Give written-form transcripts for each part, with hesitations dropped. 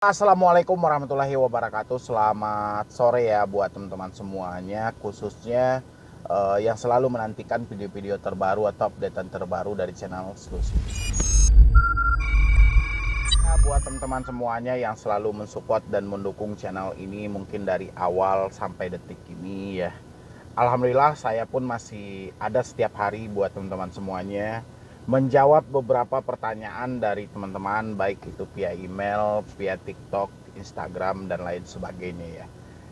Assalamualaikum warahmatullahi wabarakatuh. Selamat sore ya buat teman-teman semuanya, khususnya yang selalu menantikan video-video terbaru atau updatean terbaru dari channel Selusi. Nah, buat teman-teman semuanya yang selalu mensupport dan mendukung channel ini mungkin dari awal sampai detik ini ya. Alhamdulillah saya pun masih ada setiap hari buat teman-teman semuanya, menjawab beberapa pertanyaan dari teman-teman, baik itu via email, via TikTok, Instagram, dan lain sebagainya ya.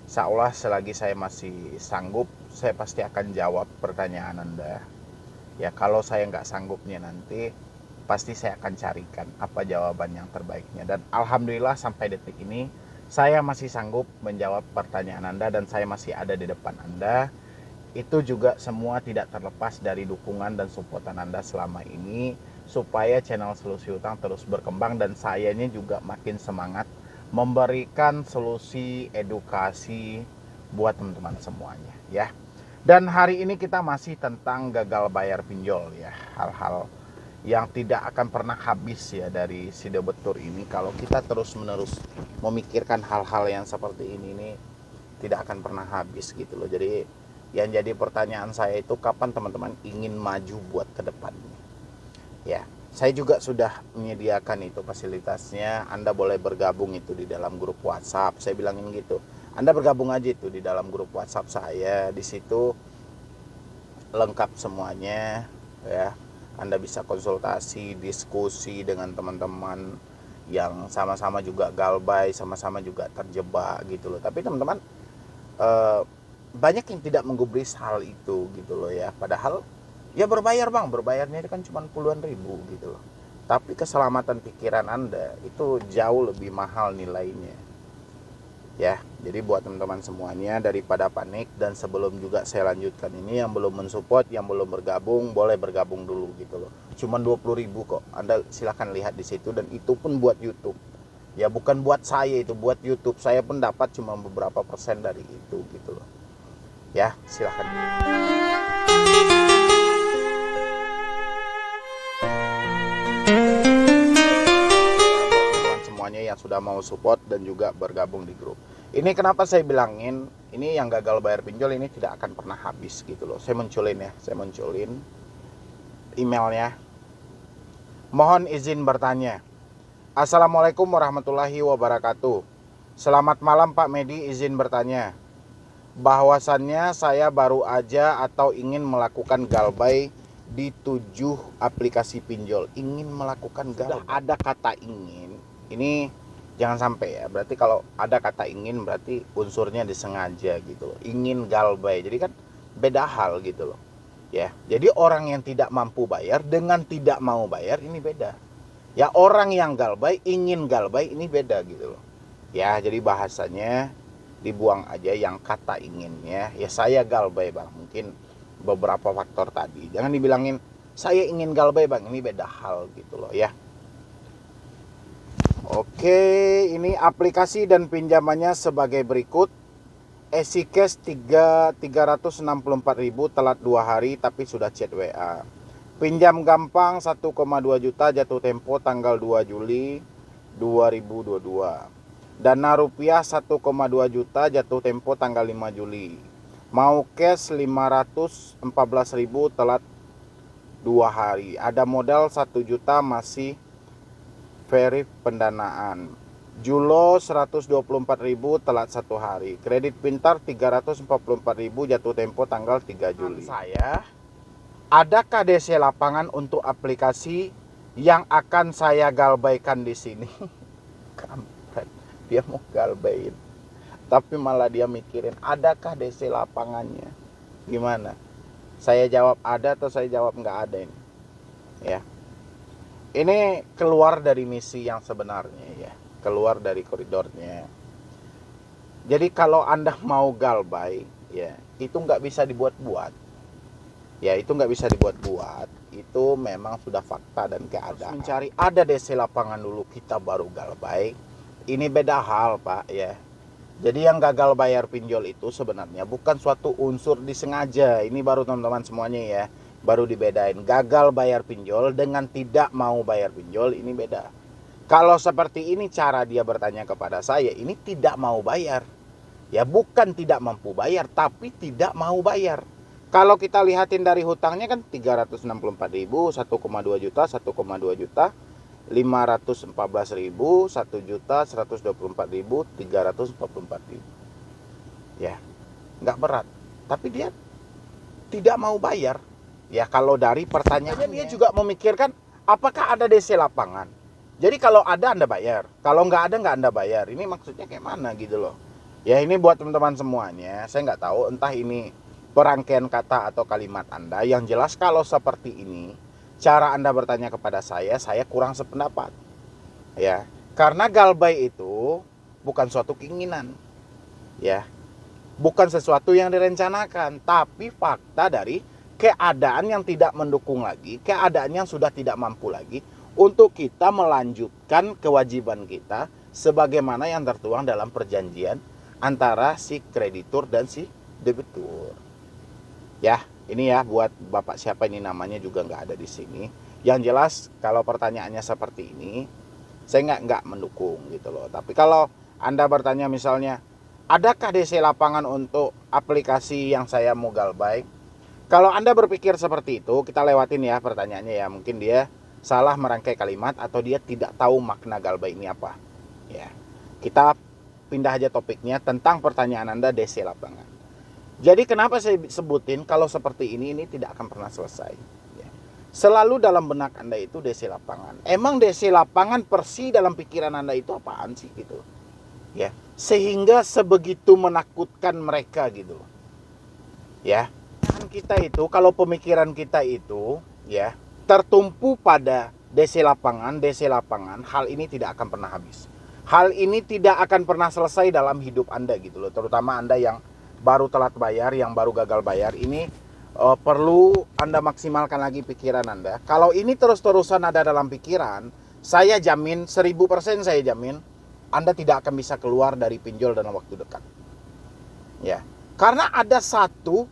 Insya Allah selagi saya masih sanggup, saya pasti akan jawab pertanyaan Anda. Ya kalau saya nggak sanggupnya nanti, pasti saya akan carikan apa jawaban yang terbaiknya. Dan Alhamdulillah sampai detik ini, saya masih sanggup menjawab pertanyaan Anda dan saya masih ada di depan Anda. Itu juga semua tidak terlepas dari dukungan dan supportan Anda selama ini, supaya channel Solusi Utang terus berkembang dan sayanya juga makin semangat memberikan solusi edukasi buat teman-teman semuanya ya. Dan hari ini kita masih tentang gagal bayar pinjol ya, hal-hal yang tidak akan pernah habis ya dari si debetur ini. Kalau kita terus-menerus memikirkan hal-hal yang seperti ini tidak akan pernah habis gitu loh. Jadi yang jadi pertanyaan saya itu kapan teman-teman ingin maju buat ke depannya. Ya, saya juga sudah menyediakan itu fasilitasnya. Anda boleh bergabung itu di dalam grup WhatsApp. Saya bilangin gitu. Anda bergabung aja itu di dalam grup WhatsApp saya. Di situ lengkap semuanya ya. Anda bisa konsultasi, diskusi dengan teman-teman yang sama-sama juga galbay, sama-sama juga terjebak gitu loh. Tapi teman-teman banyak yang tidak menggubris hal itu gitu loh ya. Padahal ya berbayar bang, berbayarnya kan cuma puluhan ribu gitu loh. Tapi keselamatan pikiran Anda itu jauh lebih mahal nilainya. Ya, jadi buat teman-teman semuanya daripada panik, dan sebelum juga saya lanjutkan ini, yang belum mensupport, yang belum bergabung, boleh bergabung dulu gitu loh. Cuman 20.000 kok. Anda silahkan lihat di situ, dan itu pun buat YouTube. Ya bukan buat saya, itu buat YouTube. Saya pun dapat cuma beberapa persen dari itu gitu loh. Ya, silahkan. Buat semuanya yang sudah mau support dan juga bergabung di grup. Ini kenapa saya bilangin ini yang gagal bayar pinjol ini tidak akan pernah habis gitu loh. Saya munculin emailnya. Mohon izin bertanya. Assalamualaikum warahmatullahi wabarakatuh. Selamat malam Pak Medi, izin bertanya. Bahwasannya saya baru aja atau ingin melakukan galbay di 7 aplikasi pinjol. Ingin melakukan galbay. Sudah ada kata ingin. Ini jangan sampai ya. Berarti kalau ada kata ingin berarti unsurnya disengaja gitu loh. Ingin galbay. Jadi kan beda hal gitu loh. Ya, jadi orang yang tidak mampu bayar dengan tidak mau bayar ini beda. Ya, orang yang galbay ingin galbay ini beda gitu loh. Ya, jadi bahasanya dibuang aja yang kata inginnya. Ya saya galbay bang, mungkin beberapa faktor tadi. Jangan dibilangin saya ingin galbay bang, ini beda hal gitu loh ya. Oke, ini aplikasi dan pinjamannya sebagai berikut. EasyCash 364.000 telat 2 hari tapi sudah chat WA. Pinjam gampang 1,2 juta jatuh tempo tanggal 2 Juli 2022. Dana rupiah 1,2 juta jatuh tempo tanggal 5 Juli. Mau cash 514.000 telat 2 hari. Ada modal 1 juta masih verif pendanaan. Julo 124.000 telat 1 hari. Kredit pintar 344.000 jatuh tempo tanggal 3 Juli. Saya, adakah DC lapangan untuk aplikasi yang akan saya galbaikan di sini? Kampret, dia mau galbain, tapi malah dia mikirin adakah DC lapangannya. Gimana? Saya jawab ada atau saya jawab nggak ada ini? Ya. Ini keluar dari misi yang sebenarnya ya. Keluar dari koridornya. Jadi kalau Anda mau galbay ya, itu nggak bisa dibuat-buat. Ya itu nggak bisa dibuat-buat. Itu memang sudah fakta dan keadaan. Mencari ada DC lapangan dulu kita baru galbay. Ini beda hal Pak ya. Jadi yang gagal bayar pinjol itu sebenarnya bukan suatu unsur disengaja. Ini baru teman-teman semuanya ya. Baru dibedain. Gagal bayar pinjol dengan tidak mau bayar pinjol ini beda. Kalau seperti ini cara dia bertanya kepada saya, ini tidak mau bayar. Ya bukan tidak mampu bayar, tapi tidak mau bayar. Kalau kita lihatin dari hutangnya kan 364.000, 1,2 juta, 1,2 juta, 514.000, 1 juta, 124.000, 344.000. Ya, nggak berat. Tapi dia tidak mau bayar. Ya kalau dari pertanyaannya dia juga memikirkan apakah ada DC lapangan. Jadi kalau ada Anda bayar, kalau nggak ada nggak Anda bayar. Ini maksudnya kayak mana gitu loh. Ya ini buat teman-teman semuanya, saya nggak tahu entah ini perangkaian kata atau kalimat Anda. Yang jelas kalau seperti ini, cara Anda bertanya kepada saya kurang sependapat. Ya, karena galbay itu bukan suatu keinginan. Ya, bukan sesuatu yang direncanakan, tapi fakta dari keadaan yang tidak mendukung lagi, keadaan yang sudah tidak mampu lagi untuk kita melanjutkan kewajiban kita sebagaimana yang tertuang dalam perjanjian antara si kreditur dan si debitur. Ya, ini ya buat Bapak siapa ini namanya juga nggak ada di sini. Yang jelas kalau pertanyaannya seperti ini, saya nggak mendukung gitu loh. Tapi kalau Anda bertanya misalnya, adakah DC lapangan untuk aplikasi yang saya mau galbay? Kalau Anda berpikir seperti itu, kita lewatin ya pertanyaannya ya. Mungkin dia salah merangkai kalimat atau dia tidak tahu makna galbay ini apa. Ya, kita pindah aja topiknya tentang pertanyaan Anda DC lapangan. Jadi kenapa saya sebutin kalau seperti ini tidak akan pernah selesai. Ya. Selalu dalam benak Anda itu DC lapangan. Emang DC lapangan persi dalam pikiran Anda itu apaan sih gitu? Ya, sehingga sebegitu menakutkan mereka gitu. Ya, kita itu kalau pemikiran kita itu ya tertumpu pada DC lapangan, hal ini tidak akan pernah habis. Hal ini tidak akan pernah selesai dalam hidup Anda gitu loh. Terutama Anda yang baru telat bayar, yang baru gagal bayar, ini perlu Anda maksimalkan lagi pikiran Anda. Kalau ini terus-terusan ada dalam pikiran, saya jamin 1000% saya jamin Anda tidak akan bisa keluar dari pinjol dalam waktu dekat. Ya, karena ada satu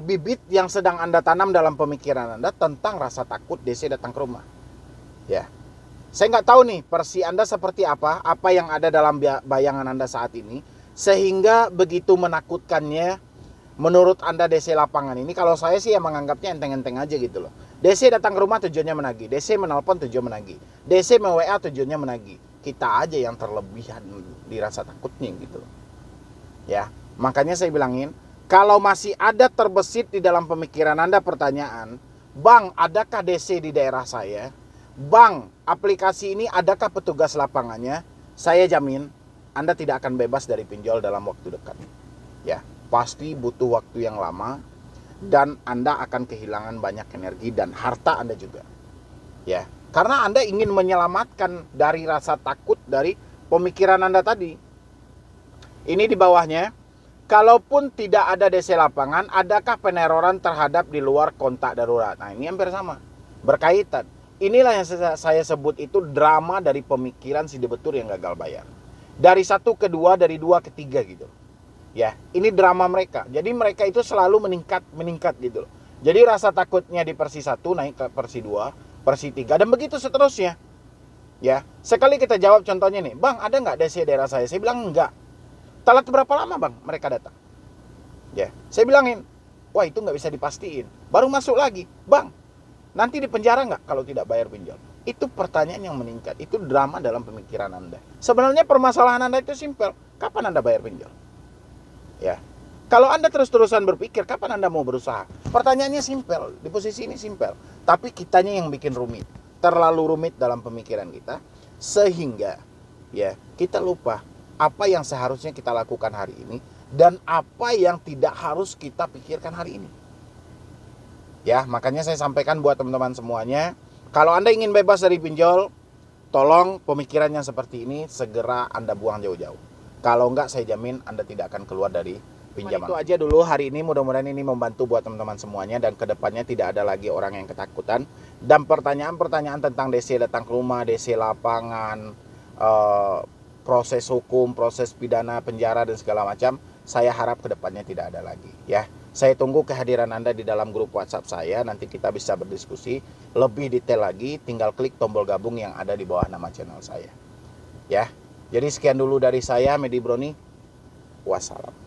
bibit yang sedang Anda tanam dalam pemikiran Anda tentang rasa takut DC datang ke rumah. Ya, saya nggak tahu nih versi Anda seperti apa yang ada dalam bayangan Anda saat ini, sehingga begitu menakutkannya menurut Anda DC lapangan ini. Kalau saya sih ya menganggapnya enteng-enteng aja gitu loh. DC datang ke rumah tujuannya menagih, DC menelpon tujuan menagih, DC WA tujuannya menagih. Kita aja yang terlebihan dirasa takutnya gitu loh. Ya, makanya saya bilangin, kalau masih ada terbesit di dalam pemikiran Anda pertanyaan, Bang, adakah DC di daerah saya? Bang, aplikasi ini adakah petugas lapangannya? Saya jamin Anda tidak akan bebas dari pinjol dalam waktu dekat. Ya, pasti butuh waktu yang lama dan Anda akan kehilangan banyak energi dan harta Anda juga. Ya, karena Anda ingin menyelamatkan dari rasa takut dari pemikiran Anda tadi. Ini di bawahnya. Kalaupun tidak ada DC lapangan, adakah peneroran terhadap di luar kontak darurat? Nah, ini hampir sama, berkaitan. Inilah yang saya sebut itu drama dari pemikiran si debitur yang gagal bayar. Dari 1 ke 2, dari 2 ke 3 gitu. Ya, ini drama mereka. Jadi mereka itu selalu meningkat gitu loh. Jadi rasa takutnya di versi 1 naik ke versi 2, versi 3 dan begitu seterusnya. Ya, sekali kita jawab contohnya nih, Bang, ada nggak DC daerah saya? Saya bilang enggak. Telat berapa lama Bang mereka datang? Ya, saya bilangin, wah itu nggak bisa dipastiin. Baru masuk lagi, Bang, nanti di penjara nggak kalau tidak bayar pinjol? Itu pertanyaan yang meningkat, itu drama dalam pemikiran Anda. Sebenarnya permasalahan Anda itu simpel, kapan Anda bayar pinjol? Ya, kalau Anda terus-terusan berpikir kapan Anda mau berusaha, pertanyaannya simpel, di posisi ini simpel. Tapi kitanya yang bikin rumit, terlalu rumit dalam pemikiran kita, sehingga ya kita lupa apa yang seharusnya kita lakukan hari ini dan apa yang tidak harus kita pikirkan hari ini. Ya, makanya saya sampaikan buat teman-teman semuanya, kalau Anda ingin bebas dari pinjol, tolong pemikirannya seperti ini segera Anda buang jauh-jauh. Kalau enggak, saya jamin Anda tidak akan keluar dari pinjaman. Itu aja dulu hari ini, mudah-mudahan ini membantu buat teman-teman semuanya dan kedepannya tidak ada lagi orang yang ketakutan dan pertanyaan-pertanyaan tentang DC datang ke rumah, DC lapangan, proses hukum, proses pidana, penjara dan segala macam, saya harap kedepannya tidak ada lagi ya. Saya tunggu kehadiran Anda di dalam grup WhatsApp saya. Nanti kita bisa berdiskusi lebih detail lagi. Tinggal klik tombol gabung yang ada di bawah nama channel saya. Ya. Jadi sekian dulu dari saya, Medi Broni. Wassalam.